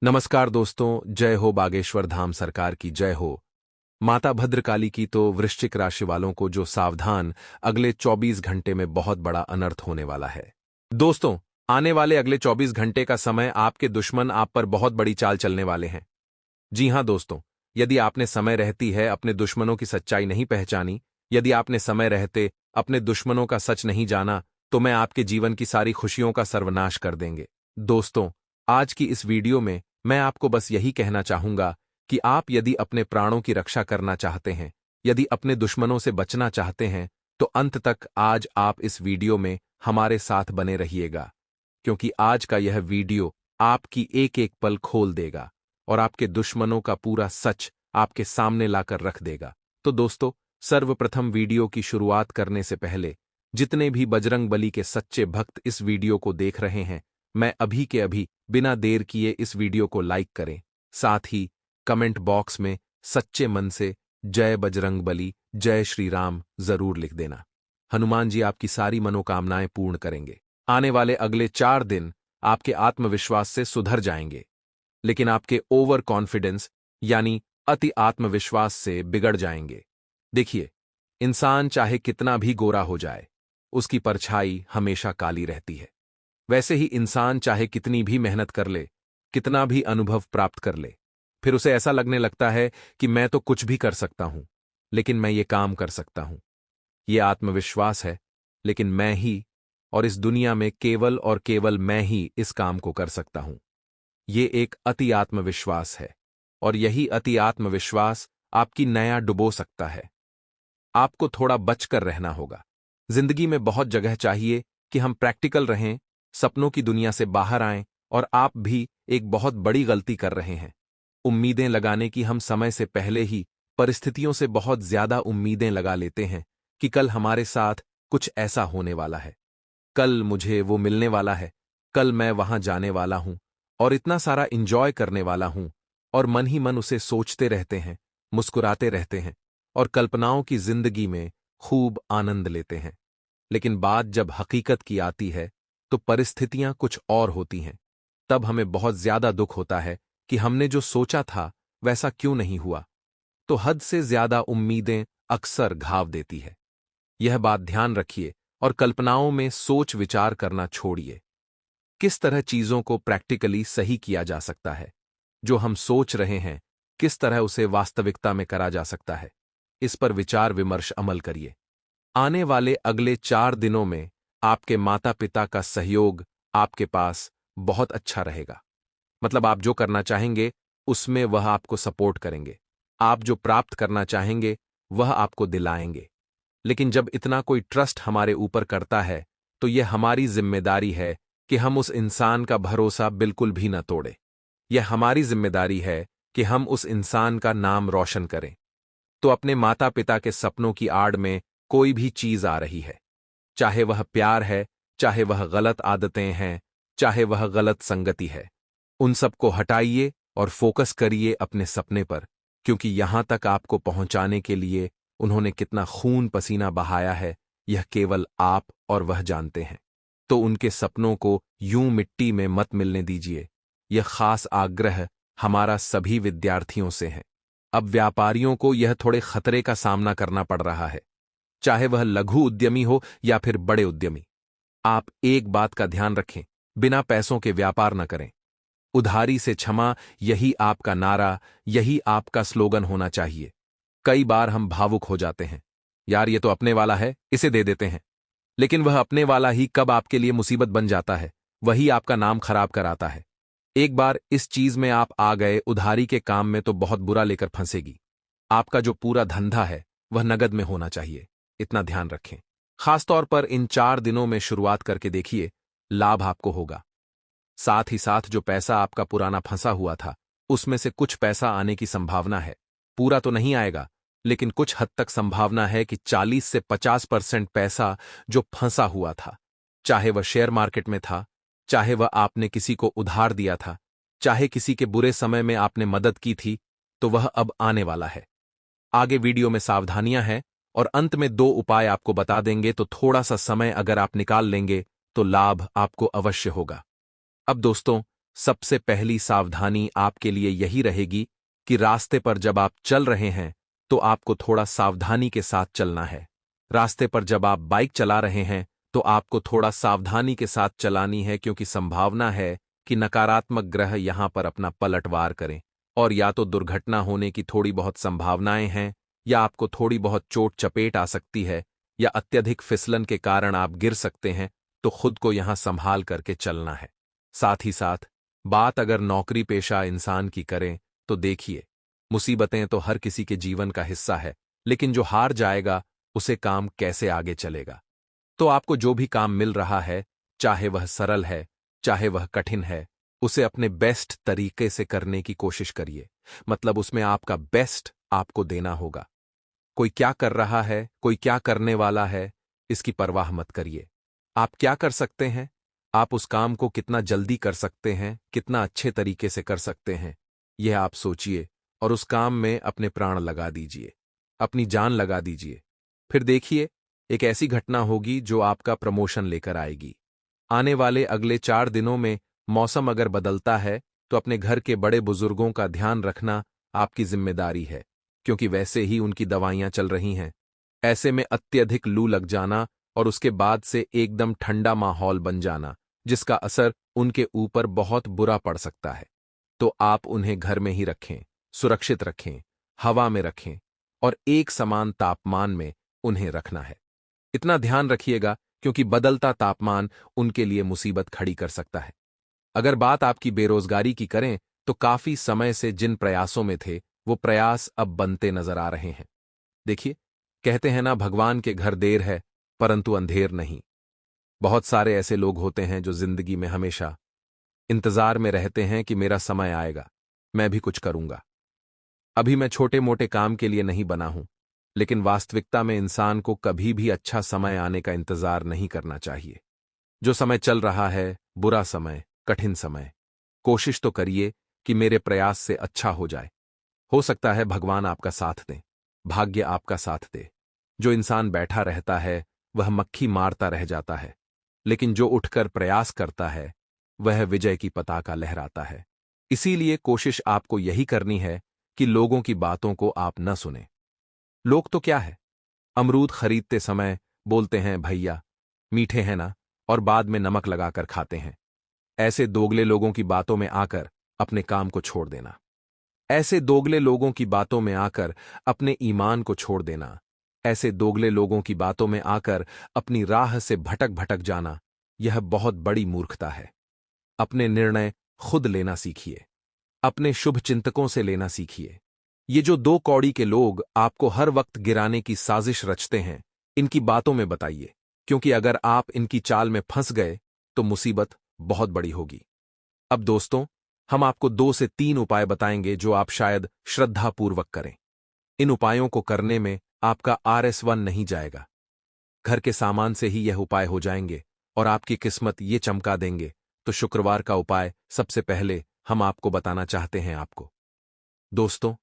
नमस्कार दोस्तों, जय हो बागेश्वर धाम सरकार की जय हो। माता भद्रकाली की तो वृश्चिक राशि वालों को जो सावधान, अगले 24 घंटे में बहुत बड़ा अनर्थ होने वाला है। दोस्तों, आने वाले अगले 24 घंटे का समय आपके दुश्मन आप पर बहुत बड़ी चाल चलने वाले हैं। जी हां दोस्तों, यदि आपने समय रहती है अपने दुश्मनों की सच्चाई नहीं पहचानी, यदि आपने समय रहते अपने दुश्मनों का सच नहीं जाना, तो मैं आपके जीवन की सारी खुशियों का सर्वनाश कर देंगे। दोस्तों, आज की इस वीडियो में मैं आपको बस यही कहना चाहूंगा कि आप यदि अपने प्राणों की रक्षा करना चाहते हैं, यदि अपने दुश्मनों से बचना चाहते हैं, तो अंत तक आज आप इस वीडियो में हमारे साथ बने रहिएगा, क्योंकि आज का यह वीडियो आपकी एक एक पल खोल देगा और आपके दुश्मनों का पूरा सच आपके सामने लाकर रख देगा। तो दोस्तों, सर्वप्रथम वीडियो की शुरुआत करने से पहले जितने भी बजरंग बली के सच्चे भक्त इस वीडियो को देख रहे हैं, मैं अभी के अभी बिना देर किए इस वीडियो को लाइक करें। साथ ही कमेंट बॉक्स में सच्चे मन से जय बजरंग बली, जय श्री राम जरूर लिख देना। हनुमान जी आपकी सारी मनोकामनाएं पूर्ण करेंगे। आने वाले अगले 4 दिन आपके आत्मविश्वास से सुधर जाएंगे, लेकिन आपके ओवर कॉन्फिडेंस यानी अति आत्मविश्वास से बिगड़ जाएंगे। देखिए, इंसान चाहे कितना भी गोरा हो जाए, उसकी परछाई हमेशा काली रहती है। वैसे ही इंसान चाहे कितनी भी मेहनत कर ले, कितना भी अनुभव प्राप्त कर ले, फिर उसे ऐसा लगने लगता है कि मैं तो कुछ भी कर सकता हूं, लेकिन मैं ये काम कर सकता हूं। ये आत्मविश्वास है, लेकिन मैं ही और इस दुनिया में केवल और केवल मैं ही इस काम को कर सकता हूं। ये एक अति आत्मविश्वास है, और यही अति आत्मविश्वास आपकी नया डुबो सकता है। आपको थोड़ा बचकर रहना होगा। जिंदगी में बहुत जगह चाहिए कि हम प्रैक्टिकल रहें, सपनों की दुनिया से बाहर आएं, और आप भी एक बहुत बड़ी गलती कर रहे हैं। उम्मीदें लगाने की हम समय से पहले ही परिस्थितियों से बहुत ज्यादा उम्मीदें लगा लेते हैं कि कल हमारे साथ कुछ ऐसा होने वाला है, कल मुझे वो मिलने वाला है, कल मैं वहां जाने वाला हूं और इतना सारा इंजॉय करने वाला हूं, और मन ही मन उसे सोचते रहते हैं, मुस्कुराते रहते हैं और कल्पनाओं की जिंदगी में खूब आनंद लेते हैं। लेकिन बात जब हकीकत की आती है तो परिस्थितियां कुछ और होती हैं। तब हमें बहुत ज्यादा दुख होता है कि हमने जो सोचा था वैसा क्यों नहीं हुआ। तो हद से ज्यादा उम्मीदें अक्सर घाव देती है। यह बात ध्यान रखिए और कल्पनाओं में सोच विचार करना छोड़िए। किस तरह चीजों को प्रैक्टिकली सही किया जा सकता है? जो हम सोच रहे हैं, किस तरह उसे वास्तविकता में करा जा सकता है? इस पर विचार विमर्श अमल करिए। आने वाले अगले 4 दिनों में आपके माता पिता का सहयोग आपके पास बहुत अच्छा रहेगा। मतलब आप जो करना चाहेंगे उसमें वह आपको सपोर्ट करेंगे। आप जो प्राप्त करना चाहेंगे वह आपको दिलाएंगे। लेकिन जब इतना कोई ट्रस्ट हमारे ऊपर करता है, तो यह हमारी जिम्मेदारी है कि हम उस इंसान का भरोसा बिल्कुल भी न तोड़ें। यह हमारी जिम्मेदारी है कि हम उस इंसान का नाम रोशन करें। तो अपने माता पिता के सपनों की आड़ में कोई भी चीज आ रही है, चाहे वह प्यार है, चाहे वह गलत आदतें हैं, चाहे वह गलत संगति है, उन सबको हटाइए और फोकस करिए अपने सपने पर, क्योंकि यहां तक आपको पहुंचाने के लिए उन्होंने कितना खून पसीना बहाया है, यह केवल आप और वह जानते हैं। तो उनके सपनों को यूं मिट्टी में मत मिलने दीजिए। यह खास आग्रह हमारा सभी विद्यार्थियों से है। अब व्यापारियों को यह थोड़े खतरे का सामना करना पड़ रहा है, चाहे वह लघु उद्यमी हो या फिर बड़े उद्यमी। आप एक बात का ध्यान रखें, बिना पैसों के व्यापार न करें। उधारी से क्षमा, यही आपका नारा, यही आपका स्लोगन होना चाहिए। कई बार हम भावुक हो जाते हैं, यार ये तो अपने वाला है, इसे दे देते हैं। लेकिन वह अपने वाला ही कब आपके लिए मुसीबत बन जाता है, वही आपका नाम खराब कराता है। एक बार इस चीज में आप आ गए उधारी के काम में, तो बहुत बुरा लेकर फंसेगी। आपका जो पूरा धंधा है वह नगद में होना चाहिए, इतना ध्यान रखें। खासतौर पर इन 4 दिनों में शुरुआत करके देखिए, लाभ आपको होगा। साथ ही साथ जो पैसा आपका पुराना फंसा हुआ था, उसमें से कुछ पैसा आने की संभावना है। पूरा तो नहीं आएगा, लेकिन कुछ हद तक संभावना है कि 40 से 50% पैसा जो फंसा हुआ था, चाहे वह शेयर मार्केट में था, चाहे वह आपने किसी को उधार दिया था, चाहे किसी के बुरे समय में आपने मदद की थी, तो वह अब आने वाला है। आगे वीडियो में सावधानियां हैं और अंत में 2 उपाय आपको बता देंगे, तो थोड़ा सा समय अगर आप निकाल लेंगे तो लाभ आपको अवश्य होगा। अब दोस्तों, सबसे पहली सावधानी आपके लिए यही रहेगी कि रास्ते पर जब आप चल रहे हैं तो आपको थोड़ा सावधानी के साथ चलना है। रास्ते पर जब आप बाइक चला रहे हैं तो आपको थोड़ा सावधानी के साथ चलानी है, क्योंकि संभावना है कि नकारात्मक ग्रह यहां पर अपना पलटवार करें और या तो दुर्घटना होने की थोड़ी बहुत संभावनाएं हैं, या आपको थोड़ी बहुत चोट चपेट आ सकती है, या अत्यधिक फिसलन के कारण आप गिर सकते हैं। तो खुद को यहां संभाल करके चलना है। साथ ही साथ बात अगर नौकरी पेशा इंसान की करें तो देखिए, मुसीबतें तो हर किसी के जीवन का हिस्सा है, लेकिन जो हार जाएगा उसे काम कैसे आगे चलेगा। तो आपको जो भी काम मिल रहा है, चाहे वह सरल है चाहे वह कठिन है, उसे अपने बेस्ट तरीके से करने की कोशिश करिए। मतलब उसमें आपका बेस्ट आपको देना होगा। कोई क्या कर रहा है, कोई क्या करने वाला है, इसकी परवाह मत करिए। आप क्या कर सकते हैं, आप उस काम को कितना जल्दी कर सकते हैं, कितना अच्छे तरीके से कर सकते हैं, यह आप सोचिए और उस काम में अपने प्राण लगा दीजिए, अपनी जान लगा दीजिए। फिर देखिए, एक ऐसी घटना होगी जो आपका प्रमोशन लेकर आएगी। आने वाले अगले 4 दिनों में मौसम अगर बदलता है तो अपने घर के बड़े बुजुर्गों का ध्यान रखना आपकी जिम्मेदारी है, क्योंकि वैसे ही उनकी दवाइयां चल रही हैं। ऐसे में अत्यधिक लू लग जाना और उसके बाद से एकदम ठंडा माहौल बन जाना, जिसका असर उनके ऊपर बहुत बुरा पड़ सकता है। तो आप उन्हें घर में ही रखें, सुरक्षित रखें, हवा में रखें और एक समान तापमान में उन्हें रखना है। इतना ध्यान रखिएगा, क्योंकि बदलता तापमान उनके लिए मुसीबत खड़ी कर सकता है। अगर बात आपकी बेरोजगारी की करें तो काफी समय से जिन प्रयासों में थे वो प्रयास अब बनते नजर आ रहे हैं। देखिए, कहते हैं ना, भगवान के घर देर है परंतु अंधेर नहीं। बहुत सारे ऐसे लोग होते हैं जो जिंदगी में हमेशा इंतजार में रहते हैं कि मेरा समय आएगा, मैं भी कुछ करूंगा। अभी मैं छोटे मोटे काम के लिए नहीं बना हूं, लेकिन वास्तविकता में इंसान को कभी भी अच्छा समय आने का इंतजार नहीं करना चाहिए। जो समय चल रहा है, बुरा समय, कठिन समय, कोशिश तो करिए कि मेरे प्रयास से अच्छा हो जाए। हो सकता है भगवान आपका साथ दें, भाग्य आपका साथ दे। जो इंसान बैठा रहता है वह मक्खी मारता रह जाता है, लेकिन जो उठकर प्रयास करता है वह विजय की पताका लहराता है। इसीलिए कोशिश आपको यही करनी है कि लोगों की बातों को आप न सुने। लोग तो क्या है, अमरूद खरीदते समय बोलते हैं भैया मीठे हैं ना, और बाद में नमक लगाकर खाते हैं। ऐसे दोगले लोगों की बातों में आकर अपने काम को छोड़ देना, ऐसे दोगले लोगों की बातों में आकर अपने ईमान को छोड़ देना, ऐसे दोगले लोगों की बातों में आकर अपनी राह से भटक भटक जाना, यह बहुत बड़ी मूर्खता है। अपने निर्णय खुद लेना सीखिए, अपने शुभ चिंतकों से लेना सीखिए। ये जो 2 कौड़ी के लोग आपको हर वक्त गिराने की साजिश रचते हैं, इनकी बातों में बताइए, क्योंकि अगर आप इनकी चाल में फंस गए तो मुसीबत बहुत बड़ी होगी। अब दोस्तों, हम आपको 2 से 3 उपाय बताएंगे जो आप शायद श्रद्धापूर्वक करें। इन उपायों को करने में आपका RS1 नहीं जाएगा। घर के सामान से ही यह उपाय हो जाएंगे और आपकी किस्मत ये चमका देंगे। तो शुक्रवार का उपाय सबसे पहले हम आपको बताना चाहते हैं आपको। दोस्तों,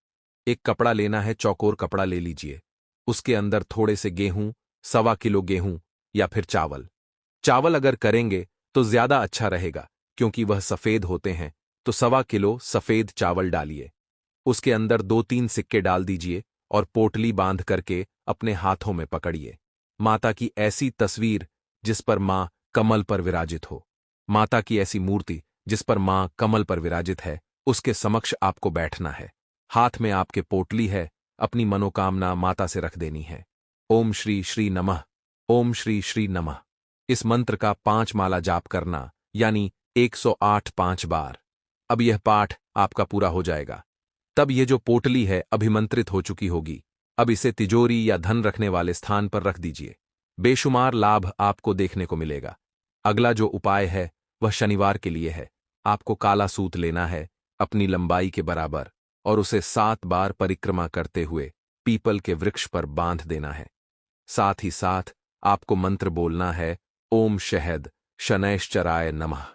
एक कपड़ा लेना है, चौकोर कपड़ा ले लीजिए। उसके अंदर थोड़े से गेहूं, 1.25 किलो गेहूं या फिर चावल। चावल अगर करेंगे तो ज्यादा अच्छा रहेगा, क्योंकि वह सफेद होते हैं। तो 1.25 किलो सफेद चावल डालिए। उसके अंदर 2-3 सिक्के डाल दीजिए और पोटली बांध करके अपने हाथों में पकड़िए। माता की ऐसी तस्वीर जिस पर मां कमल पर विराजित हो, माता की ऐसी मूर्ति जिस पर मां कमल पर विराजित है, उसके समक्ष आपको बैठना है। हाथ में आपके पोटली है, अपनी मनोकामना माता से रख देनी है। ओम श्री श्री नमः, ओम श्री श्री नमः। इस मंत्र का 5 माला जाप करना, यानी 108 5 बार। अब यह पाठ आपका पूरा हो जाएगा। तब ये जो पोटली है अभिमंत्रित हो चुकी होगी। अब इसे तिजोरी या धन रखने वाले स्थान पर रख दीजिए। बेशुमार लाभ आपको देखने को मिलेगा। अगला जो उपाय है वह शनिवार के लिए है। आपको काला सूत लेना है अपनी लंबाई के बराबर और उसे 7 बार परिक्रमा करते हुए पीपल के वृक्ष पर बांध देना है। साथ ही साथ आपको मंत्र बोलना है, ओम शहद शनैश्चराय नमः।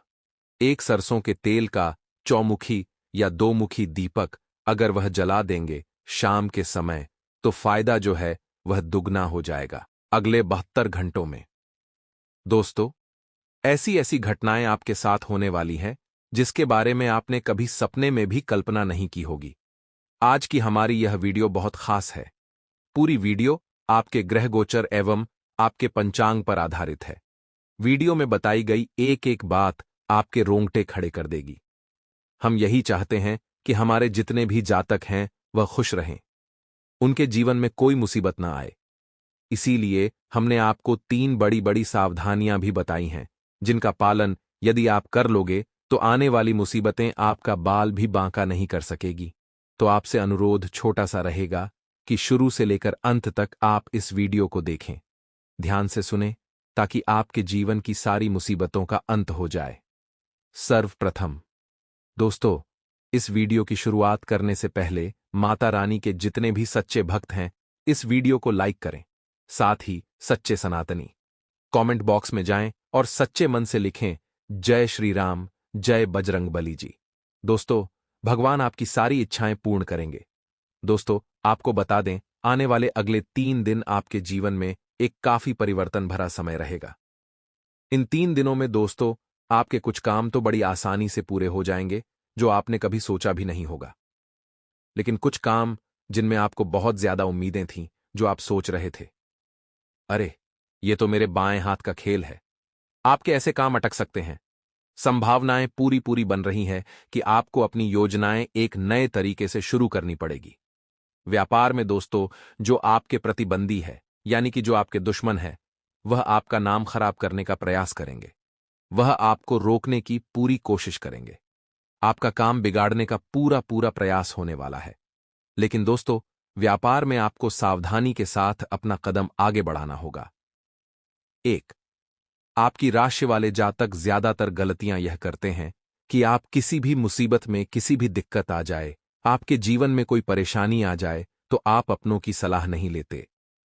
एक सरसों के तेल का चौमुखी या 2 मुखी दीपक अगर वह जला देंगे शाम के समय, तो फायदा जो है वह दुगना हो जाएगा अगले 72 घंटों में। दोस्तों, ऐसी ऐसी घटनाएं आपके साथ होने वाली हैं जिसके बारे में आपने कभी सपने में भी कल्पना नहीं की होगी। आज की हमारी यह वीडियो बहुत खास है। पूरी वीडियो आपके ग्रह गोचर एवं आपके पंचांग पर आधारित है। वीडियो में बताई गई एक एक बात आपके रोंगटे खड़े कर देगी। हम यही चाहते हैं कि हमारे जितने भी जातक हैं वह खुश रहें, उनके जीवन में कोई मुसीबत ना आए। इसीलिए हमने आपको 3 बड़ी बड़ी सावधानियां भी बताई हैं, जिनका पालन यदि आप कर लोगे तो आने वाली मुसीबतें आपका बाल भी बांका नहीं कर सकेगी। तो आपसे अनुरोध छोटा सा रहेगा कि शुरू से लेकर अंत तक आप इस वीडियो को देखें, ध्यान से सुनें, ताकि आपके जीवन की सारी मुसीबतों का अंत हो जाए। सर्वप्रथम दोस्तों, इस वीडियो की शुरुआत करने से पहले माता रानी के जितने भी सच्चे भक्त हैं, इस वीडियो को लाइक करें। साथ ही सच्चे सनातनी कमेंट बॉक्स में जाएं और सच्चे मन से लिखें, जय श्री राम, जय बजरंगबली जी। दोस्तों, भगवान आपकी सारी इच्छाएं पूर्ण करेंगे। दोस्तों, आपको बता दें, आने वाले अगले 3 दिन आपके जीवन में एक काफी परिवर्तन भरा समय रहेगा। इन 3 दिनों में दोस्तों, आपके कुछ काम तो बड़ी आसानी से पूरे हो जाएंगे, जो आपने कभी सोचा भी नहीं होगा। लेकिन कुछ काम जिनमें आपको बहुत ज्यादा उम्मीदें थीं, जो आप सोच रहे थे, अरे ये तो मेरे बाएं हाथ का खेल है, आपके ऐसे काम अटक सकते हैं। संभावनाएं पूरी पूरी बन रही हैं कि आपको अपनी योजनाएं एक नए तरीके से शुरू करनी पड़ेगी। व्यापार में दोस्तों, जो आपके प्रतिबंधी है, यानी कि जो आपके दुश्मन है, वह आपका नाम खराब करने का प्रयास करेंगे। वह आपको रोकने की पूरी कोशिश करेंगे। आपका काम बिगाड़ने का पूरा पूरा प्रयास होने वाला है। लेकिन दोस्तों, व्यापार में आपको सावधानी के साथ अपना कदम आगे बढ़ाना होगा। 1, आपकी राशि वाले जातक ज्यादातर गलतियां यह करते हैं कि आप किसी भी मुसीबत में, किसी भी दिक्कत आ जाए, आपके जीवन में कोई परेशानी आ जाए, तो आप अपनों की सलाह नहीं लेते।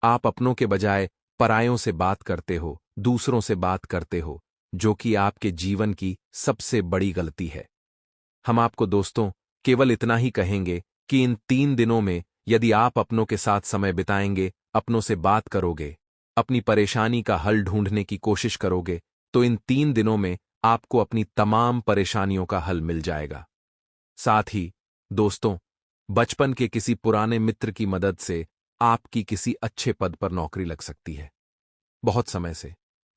आप अपनों के बजाय परायों से बात करते हो, दूसरों से बात करते हो, जो कि आपके जीवन की सबसे बड़ी गलती है। हम आपको दोस्तों केवल इतना ही कहेंगे कि इन 3 दिनों में यदि आप अपनों के साथ समय बिताएंगे, अपनों से बात करोगे, अपनी परेशानी का हल ढूंढने की कोशिश करोगे, तो इन 3 दिनों में आपको अपनी तमाम परेशानियों का हल मिल जाएगा। साथ ही दोस्तों, बचपन के किसी पुराने मित्र की मदद से आपकी किसी अच्छे पद पर नौकरी लग सकती है। बहुत समय से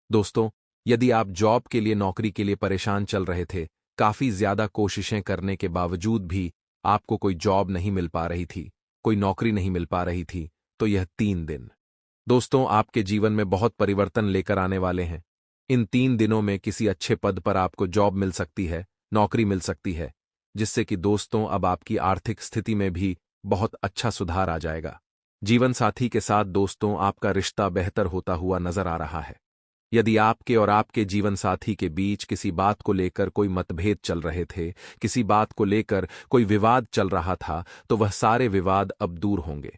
दोस्तों, यदि आप जॉब के लिए, नौकरी के लिए परेशान चल रहे थे, काफी ज्यादा कोशिशें करने के बावजूद भी आपको कोई जॉब नहीं मिल पा रही थी, कोई नौकरी नहीं मिल पा रही थी, तो यह 3 दिन दोस्तों आपके जीवन में बहुत परिवर्तन लेकर आने वाले हैं। इन 3 दिनों में किसी अच्छे पद पर आपको जॉब मिल सकती है, नौकरी मिल सकती है, जिससे कि दोस्तों अब आपकी आर्थिक स्थिति में भी बहुत अच्छा सुधार आ जाएगा। जीवन साथी के साथ दोस्तों आपका रिश्ता बेहतर होता हुआ नजर आ रहा है। यदि आपके और आपके जीवन साथी के बीच किसी बात को लेकर कोई मतभेद चल रहे थे, किसी बात को लेकर कोई विवाद चल रहा था, तो वह सारे विवाद अब दूर होंगे।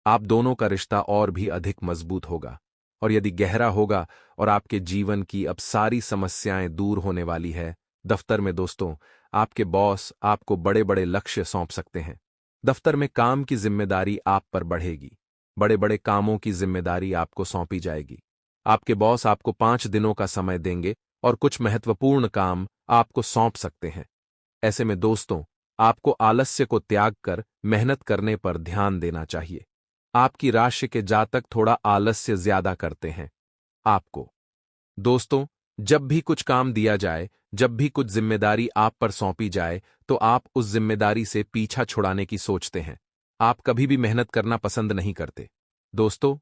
आप दोनों का रिश्ता और भी अधिक मजबूत होगा, और यदि गहरा होगा, और आपके जीवन की अब सारी समस्याएं दूर होने वाली है। दफ्तर में दोस्तों आपके बॉस आपको बड़े बड़े लक्ष्य सौंप सकते हैं। दफ्तर में काम की जिम्मेदारी आप पर बढ़ेगी, बड़े बड़े कामों की जिम्मेदारी आपको सौंपी जाएगी। आपके बॉस आपको 5 दिनों का समय देंगे और कुछ महत्वपूर्ण काम आपको सौंप सकते हैं। ऐसे में दोस्तों आपको आलस्य को त्याग कर मेहनत करने पर ध्यान देना चाहिए। आपकी राशि के जातक थोड़ा आलस्य ज्यादा करते हैं। आपको दोस्तों जब भी कुछ काम दिया जाए, जब भी कुछ जिम्मेदारी आप पर सौंपी जाए, तो आप उस जिम्मेदारी से पीछा छुड़ाने की सोचते हैं। आप कभी भी मेहनत करना पसंद नहीं करते। दोस्तों,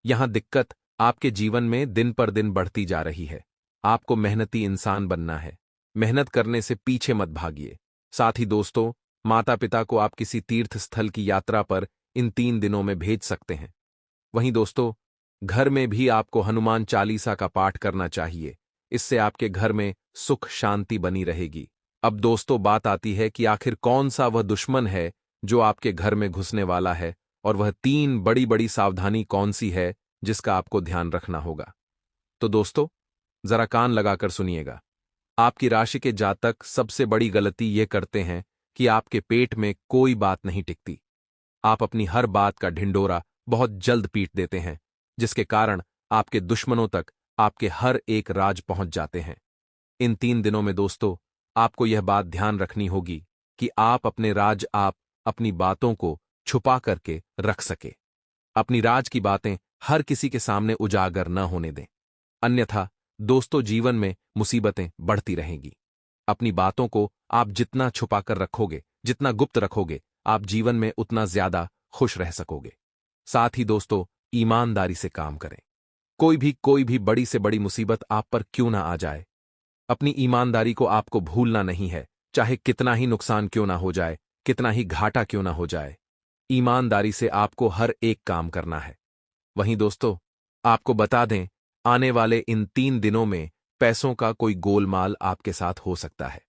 यहां दिक्कत आपके जीवन में दिन पर दिन बढ़ती जा रही है। आपको मेहनती इंसान बनना है। मेहनत करने से पीछे मत भागिए। साथ ही दोस्तों, माता पिता को आप किसी तीर्थ स्थल की यात्रा पर इन 3 दिनों में भेज सकते हैं। वहीं दोस्तों, घर में भी आपको हनुमान चालीसा का पाठ करना चाहिए। इससे आपके घर में सुख शांति बनी रहेगी। अब दोस्तों बात आती है कि आखिर कौन सा वह दुश्मन है जो आपके घर में घुसने वाला है, और वह 3 बड़ी बड़ी सावधानी कौन सी है जिसका आपको ध्यान रखना होगा। तो दोस्तों जरा कान लगाकर सुनिएगा। आपकी राशि के जातक सबसे बड़ी गलती ये करते हैं कि आपके पेट में कोई बात नहीं टिकती। आप अपनी हर बात का ढिंडोरा बहुत जल्द पीट देते हैं, जिसके कारण आपके दुश्मनों तक आपके हर एक राज पहुंच जाते हैं। इन 3 दिनों में दोस्तों आपको यह बात ध्यान रखनी होगी कि आप अपनी बातों को छुपा करके रख सके। अपनी राज की बातें हर किसी के सामने उजागर न होने दें, अन्यथा दोस्तों जीवन में मुसीबतें बढ़ती रहेंगी। अपनी बातों को आप जितना छुपाकर रखोगे, जितना गुप्त रखोगे, आप जीवन में उतना ज्यादा खुश रह सकोगे। साथ ही दोस्तों, ईमानदारी से काम करें। कोई भी बड़ी से बड़ी मुसीबत आप पर क्यों ना आ जाए, अपनी ईमानदारी को आपको भूलना नहीं है, चाहे कितना ही नुकसान क्यों ना हो जाए, कितना ही घाटा क्यों ना हो जाए। ईमानदारी से आपको हर एक काम करना है। वहीं दोस्तों, आपको बता दें, आने वाले इन 3 दिनों में पैसों का कोई गोलमाल आपके साथ हो सकता है।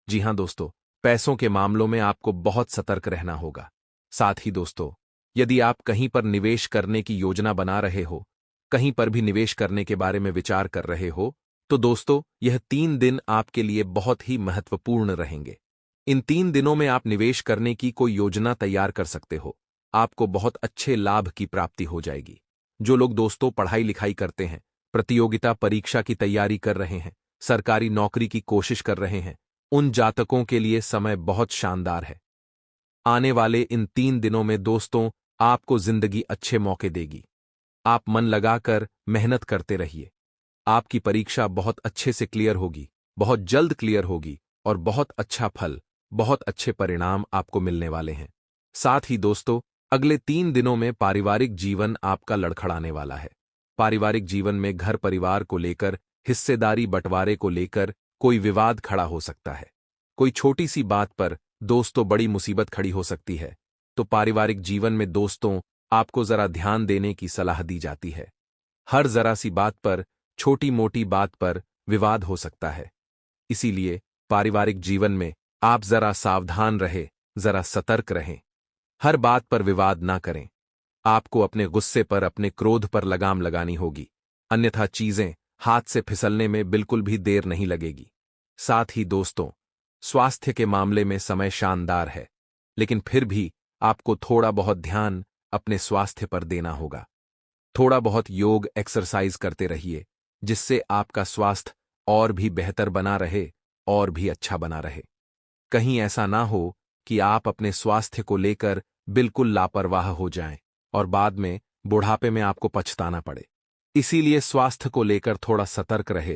जी हां दोस्तों, पैसों के मामलों में आपको बहुत सतर्क रहना होगा। साथ ही दोस्तों, यदि आप कहीं पर निवेश करने की योजना बना रहे हो, कहीं पर भी निवेश करने के बारे में विचार कर रहे हो, तो दोस्तों यह 3 दिन आपके लिए बहुत ही महत्वपूर्ण रहेंगे। इन 3 दिनों में आप निवेश करने की कोई योजना तैयार कर सकते हो। आपको बहुत अच्छे लाभ की प्राप्ति हो जाएगी। जो लोग दोस्तों पढ़ाई लिखाई करते हैं, प्रतियोगिता परीक्षा की तैयारी कर रहे हैं, सरकारी नौकरी की कोशिश कर रहे हैं, उन जातकों के लिए समय बहुत शानदार है। आने वाले इन 3 दिनों में दोस्तों आपको जिंदगी अच्छे मौके देगी। आप मन लगाकर मेहनत करते रहिए। आपकी परीक्षा बहुत अच्छे से क्लियर होगी, बहुत जल्द क्लियर होगी और बहुत अच्छा फल, बहुत अच्छे परिणाम आपको मिलने वाले हैं। साथ ही दोस्तों, अगले 3 दिनों में पारिवारिक जीवन आपका लड़खड़ाने वाला है। पारिवारिक जीवन में घर परिवार को लेकर, हिस्सेदारी बंटवारे को लेकर कोई विवाद खड़ा हो सकता है। कोई छोटी सी बात पर दोस्तों बड़ी मुसीबत खड़ी हो सकती है। तो पारिवारिक जीवन में दोस्तों आपको जरा ध्यान देने की सलाह दी जाती है। हर जरा सी बात पर, छोटी मोटी बात पर विवाद हो सकता है। इसीलिए पारिवारिक जीवन में आप जरा सावधान रहे, जरा सतर्क रहें। हर बात पर विवाद ना करें। आपको अपने गुस्से पर, अपने क्रोध पर लगाम लगानी होगी, अन्यथा चीजें हाथ से फिसलने में बिल्कुल भी देर नहीं लगेगी। साथ ही दोस्तों, स्वास्थ्य के मामले में समय शानदार है, लेकिन फिर भी आपको थोड़ा बहुत ध्यान अपने स्वास्थ्य पर देना होगा। थोड़ा बहुत योग एक्सरसाइज करते रहिए, जिससे आपका स्वास्थ्य और भी बेहतर बना रहे और भी अच्छा बना रहे। कहीं ऐसा ना हो कि आप अपने स्वास्थ्य को लेकर बिल्कुल लापरवाह हो जाएं और बाद में बुढ़ापे में आपको पछताना पड़े। इसीलिए स्वास्थ्य को लेकर थोड़ा सतर्क रहे।